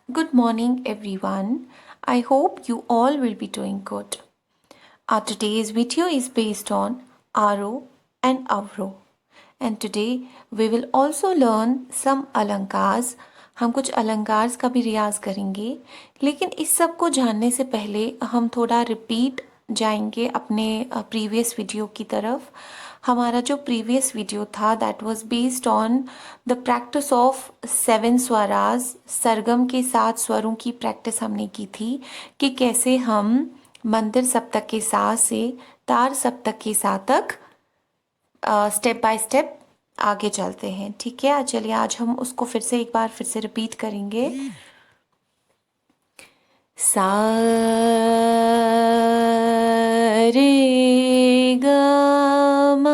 Good morning, everyone. I hope you all will be doing good. Our today's video is based on Aro and Avro. And today we will also learn some अलंकार्स. हम कुछ अलंकार्स का भी रियाज करेंगे, लेकिन इस सब को जानने से पहले हम थोड़ा रिपीट जाएंगे अपने प्रीवियस वीडियो की तरफ. हमारा जो प्रीवियस वीडियो था that was based on the practice of 7 स्वराज. सरगम के 7 स्वरों की प्रैक्टिस हमने की थी कि कैसे हम मंदिर सप्तक के सा से तार सप्तक के सा तक स्टेप बाय स्टेप आगे चलते हैं. ठीक है, चलिए आज हम उसको एक बार फिर से रिपीट करेंगे. सा रे ग म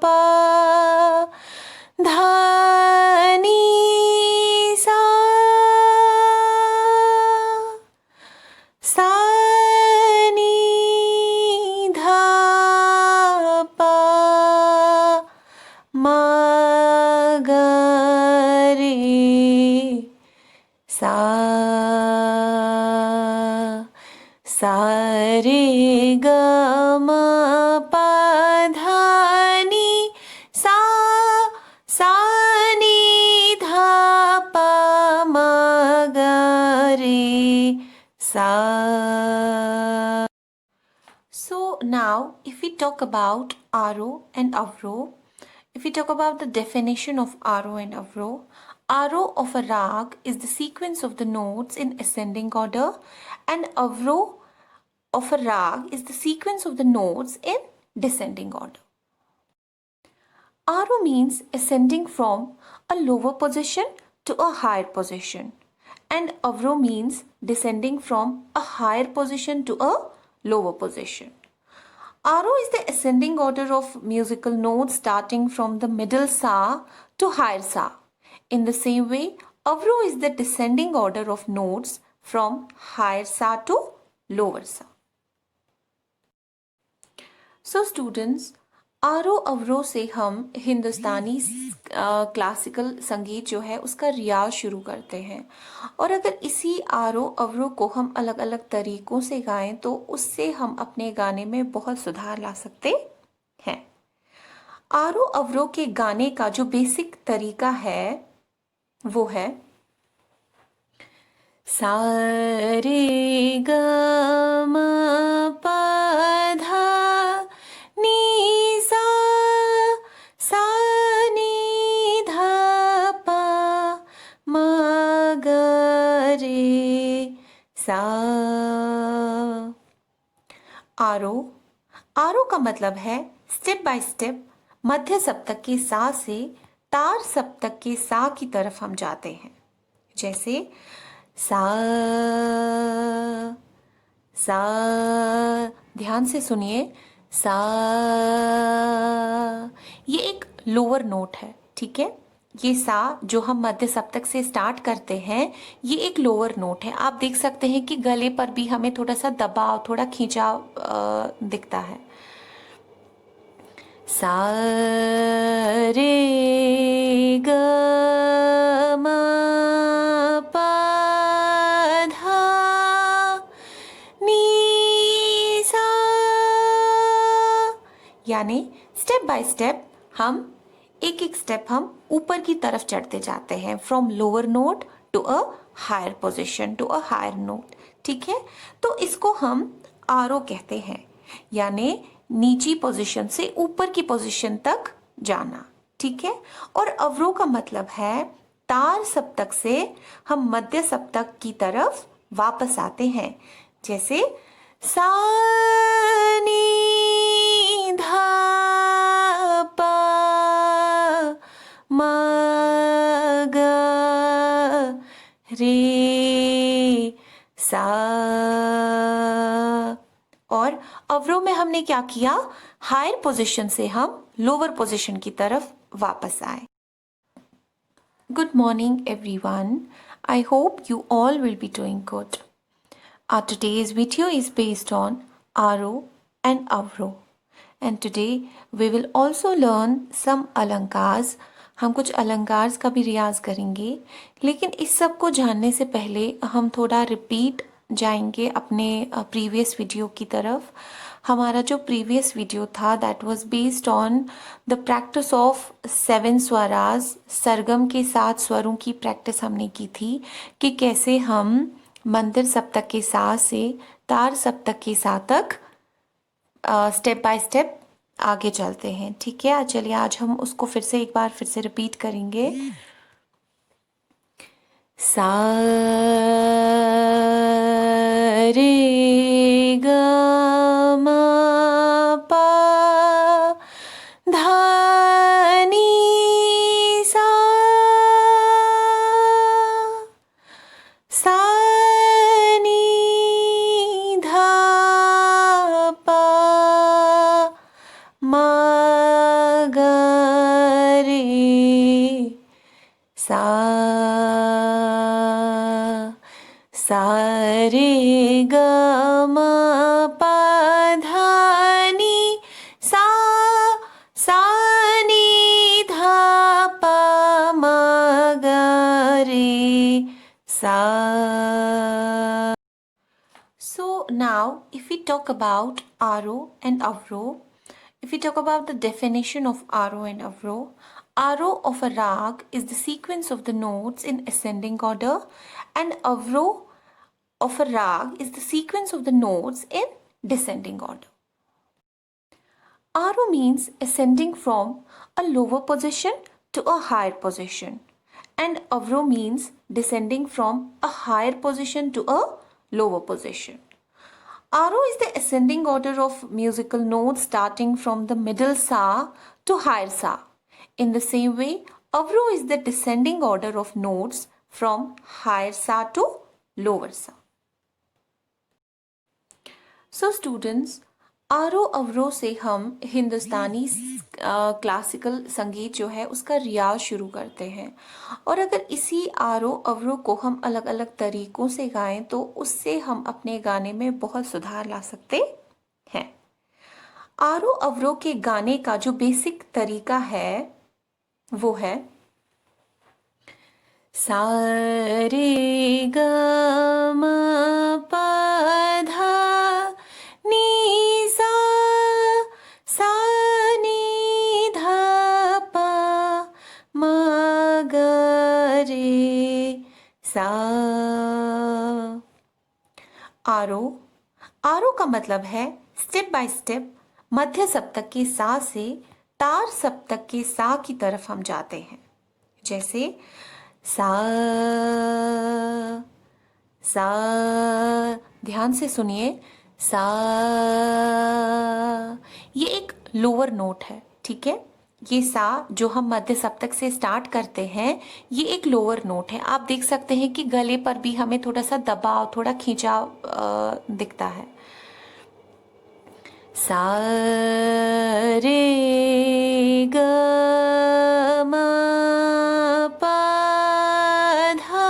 प धा नी सा. सा नी धा प म ग रे सा. सा रे ग म प धा नी सा. सा नी धा प म ग रे सा. So now if we talk about Aro and Avro, if we talk about the definition of Aro and Avro, Aro of a rag is the sequence of the notes in ascending order, and Avro of a rag is the sequence of the notes in descending order. Aro means ascending from a lower position to a higher position, and Avro means descending from a higher position to a lower position. Aro is the ascending order of musical notes starting from the middle sa to higher sa. In the same way, Avro is the descending order of notes from higher sa to lower sa. So students, आरो अवरो से हम हिंदुस्तानी classical संगीत जो है उसका रियाज शुरू करते हैं, और अगर इसी आरो अवरो को हम अलग अलग तरीकों से गाएं तो उससे हम अपने गाने में बहुत सुधार ला सकते हैं. आरो अवरो के गाने का जो बेसिक तरीका है वो है सा रे ग म प धा नी सा. सा नी धा प म ग रे सा. आरो का मतलब है स्टेप बाय स्टेप मध्य सप्तक के सा से तार सप्तक के सा की तरफ हम जाते हैं. जैसे सा. सा, ध्यान से सुनिए. सा ये एक लोअर नोट है. ठीक है, ये सा जो हम मध्य सप्तक से स्टार्ट करते हैं ये एक लोअर नोट है. आप देख सकते हैं कि गले पर भी हमें थोड़ा सा दबाव, थोड़ा खींचाव दिखता है. सा रे ग म प धा नी सा. यानी स्टेप बाय स्टेप हम एक स्टेप हम ऊपर की तरफ चढ़ते जाते हैं, from lower note to a higher position, to a higher note. ठीक है, तो इसको हम आरो कहते हैं, यानी नीची पोजीशन से ऊपर की पोजीशन तक जाना. ठीक है, और अवरो का मतलब है तार सप्तक से हम मध्य सप्तक की तरफ वापस आते हैं. जैसे सा नी धा प म ग रे सा. और अवरो में हमने क्या किया, हायर पोजीशन से हम लोअर पोजीशन की तरफ वापस आए. Good morning everyone. I hope you all will be doing good. Our today's video is based on Aro and Avro. And today we will also learn some alankars. हम कुछ अलंकार का भी रियाज करेंगे, लेकिन इस सब को जानने से पहले हम थोड़ा रिपीट जाएंगे अपने प्रीवियस वीडियो की तरफ। हमारा जो प्रीवियस वीडियो था that was based on the practice of 7 स्वराज, सरगम के 7 स्वरों की प्रैक्टिस हमने की थी कि कैसे हम मंदिर सप्तक के सा से तार सप्तक के सा तक स्टेप बाय स्टेप आगे चलते हैं। ठीक है, चलिए आज हम उसको एक बार फिर से रिपीट करेंगे। सा रे ग म पा धा नी सा, सा नी धा पा मा ग रे सा, सा रे ग म पा धा नी सा, सा नी धा पा मा ग रे सा। So now if we talk about Aro and Avro, if we talk about the definition of Aro and Avro, Aro of a rag is the sequence of the notes in ascending order, and Avro of a rag is the sequence of the notes in descending order. Aro means ascending from a lower position to a higher position, and Avro means descending from a higher position to a lower position. Aro is the ascending order of musical notes starting from the middle sa to higher sa. In the same way, Avro is the descending order of notes from higher sa to lower sa. So students, आरो अवरो से हम हिंदुस्तानी classical संगीत जो है उसका रियाज शुरू करते हैं, और अगर इसी आरो अवरो को हम अलग अलग तरीकों से गाएं तो उससे हम अपने गाने में बहुत सुधार ला सकते हैं। आरो अवरो के गाने का जो बेसिक तरीका है वो है सा रे ग म पा धा नी सा, सा नी धा पा मा ग रे सा। आरो का मतलब है स्टेप बाय स्टेप मध्य सप्तक के सा से तार सप्तक के सा की तरफ हम जाते हैं। जैसे सा, सा, ध्यान से सुनिए, सा, ये एक लोअर नोट है। ठीक है, ये सा जो हम मध्य सप्तक से स्टार्ट करते हैं ये एक लोअर नोट है। आप देख सकते हैं कि गले पर भी हमें थोड़ा सा दबाव, थोड़ा खिंचाव दिखता है। सा रे ग म पा धा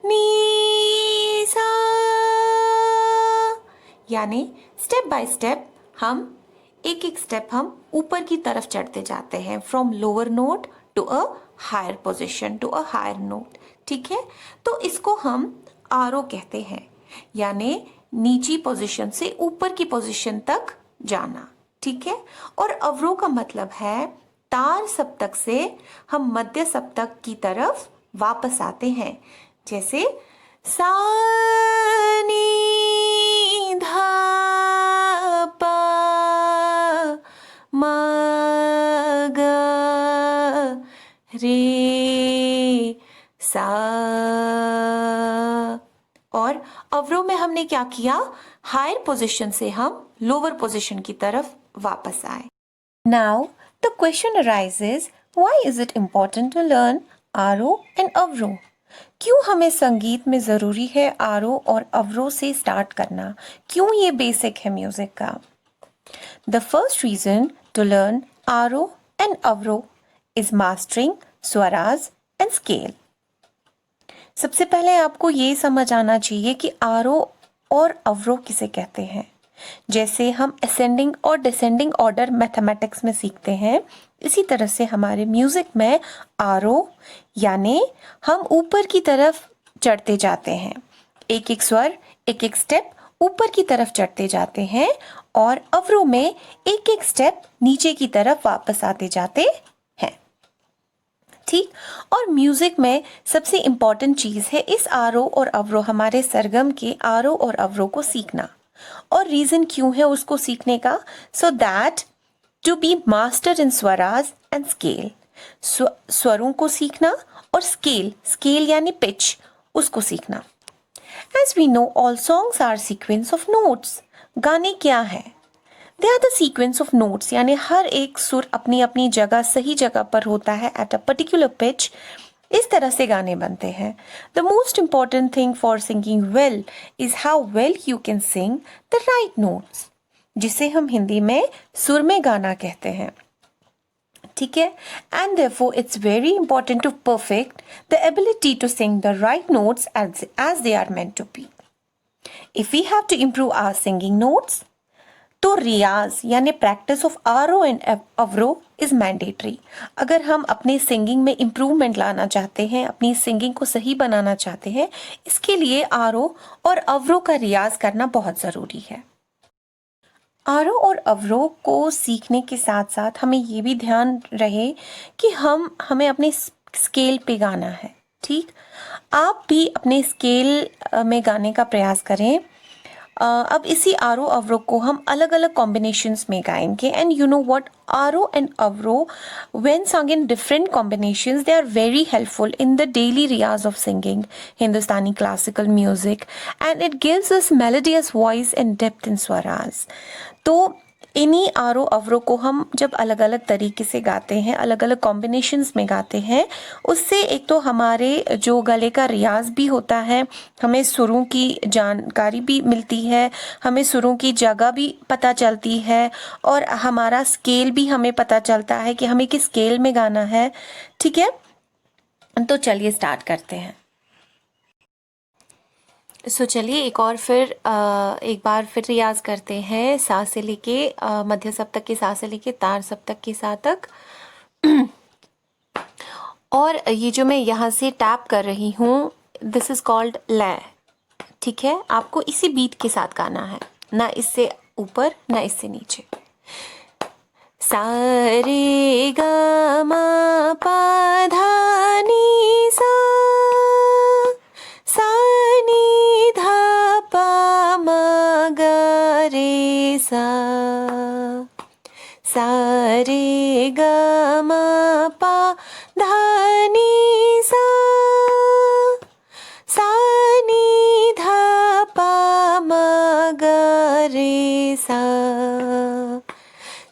नी सा, यानी स्टेप बाय स्टेप हम एक स्टेप हम ऊपर की तरफ चढ़ते जाते हैं, from lower note to a higher position, to a higher note. ठीक है, तो इसको हम आरो कहते हैं, यानी नीची पोजीशन से ऊपर की पोजीशन तक जाना। ठीक है, और अवरो का मतलब है तार सप्तक से हम मध्य सप्तक की तरफ वापस आते हैं। जैसे सा नी धा पा मा ग रे सा। और अवरो में हमने क्या किया, हायर पोजीशन से हम लोअर पोजीशन की तरफ वापस आए। Now the question arises, why is it important to learn आरो एंड अवरो? क्यों हमें संगीत में ज़रूरी है आरो और अवरो से स्टार्ट करना? क्यों ये बेसिक है म्यूजिक का? The first reason to learn आरो एंड अवरो इज मास्टरिंग स्वराज एंड स्केल। सबसे पहले आपको ये समझ आना चाहिए कि आरो और अवरो किसे कहते हैं। जैसे हम असेंडिंग और डिसेंडिंग ऑर्डर मैथमेटिक्स में सीखते हैं, इसी तरह से हमारे म्यूजिक में आरोह यानी हम ऊपर की तरफ चढ़ते जाते हैं, एक एक स्वर एक एक स्टेप ऊपर की तरफ चढ़ते जाते हैं, और अवरोह में एक एक स्टेप नीचे की तरफ वापस आते जाते हैं। ठीक। और म्यूजिक में सबसे इम्पॉर्टेंट चीज है इस आरोह और अवरोह, हमारे सरगम के आरोह और अवरोह को सीखना। और रीजन क्यों है उसको सीखने का? So that to be master in swaraj and scale, स्वरों को सीखना और स्केल यानी पिच, उसको सीखना। As we know, all songs are sequence of notes. गाने क्या है? They are the sequence of notes, यानी हर एक सुर अपनी अपनी जगह सही जगह पर होता है at a particular pitch. इस तरह से गाने बनते हैं। The most important thing for singing well is how well you can sing the right notes, जिसे हम हिंदी में सुर में गाना कहते हैं। ठीक है, and therefore it's very important to perfect the ability to sing the right notes as they are meant to be. If we have to improve our singing notes, तो रियाज यानी प्रैक्टिस ऑफ आरोह एंड अवरोह इज मैंडेटरी। अगर हम अपने singing में improvement लाना चाहते हैं, अपनी सिंगिंग को सही बनाना चाहते हैं, इसके लिए आरोह और अवरोह का रियाज करना बहुत ज़रूरी है। आरोह और अवरोह को सीखने के साथ साथ हमें ये भी ध्यान रहे कि हमें अपने स्केल पे गाना है। ठीक, आप भी अपने स्केल में गाने का प्रयास करें। अब इसी आरोह अवरोह को हम अलग अलग कॉम्बिनेशंस में गाएंगे। एंड यू नो व्हाट, आरोह एंड अवरोह when sung in different combinations, they are very helpful in the daily riyaz of singing Hindustani classical music, and it gives us melodious voice and depth in swaras. तो इन्हीं आरोह अवरोह को हम जब अलग अलग तरीके से गाते हैं, अलग अलग कॉम्बिनेशंस में गाते हैं, उससे एक तो हमारे जो गले का रियाज भी होता है, हमें सुरों की जानकारी भी मिलती है, हमें सुरों की जगह भी पता चलती है, और हमारा स्केल भी हमें पता चलता है कि हमें किस स्केल में गाना है। ठीक है, तो चलिए स्टार्ट करते हैं। चलिए एक बार फिर रियाज करते हैं सा से लेके मध्य सप्तक के सा से लेके तार सप्तक के सा तक। और ये जो मैं यहाँ से टैप कर रही हूँ, दिस इज कॉल्ड लय। ठीक है, आपको इसी बीट के साथ गाना है, ना इससे ऊपर ना इससे नीचे। सा रे गा मा पा धा नी सा, सा नी धा पा मा गा रे सा, सा रे गा मा पा धा नी सा, सा नी धा पा मा गा रे सा,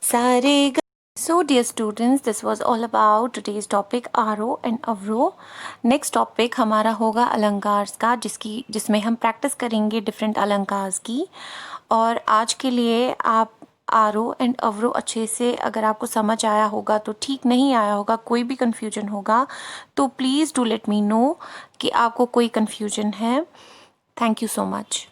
सा रे गा। So dear students, this was all about today's topic आरोह and अवरोह. नेक्स्ट टॉपिक हमारा होगा अलंकार का, जिसमें हम प्रैक्टिस करेंगे डिफरेंट अलंकार की। और आज के लिए आप आरोह एंड अवरोह अच्छे से, अगर आपको समझ आया होगा तो ठीक, नहीं आया होगा, कोई भी कन्फ्यूजन होगा तो please do let me know कि आपको कोई कन्फ्यूजन है। Thank you so much.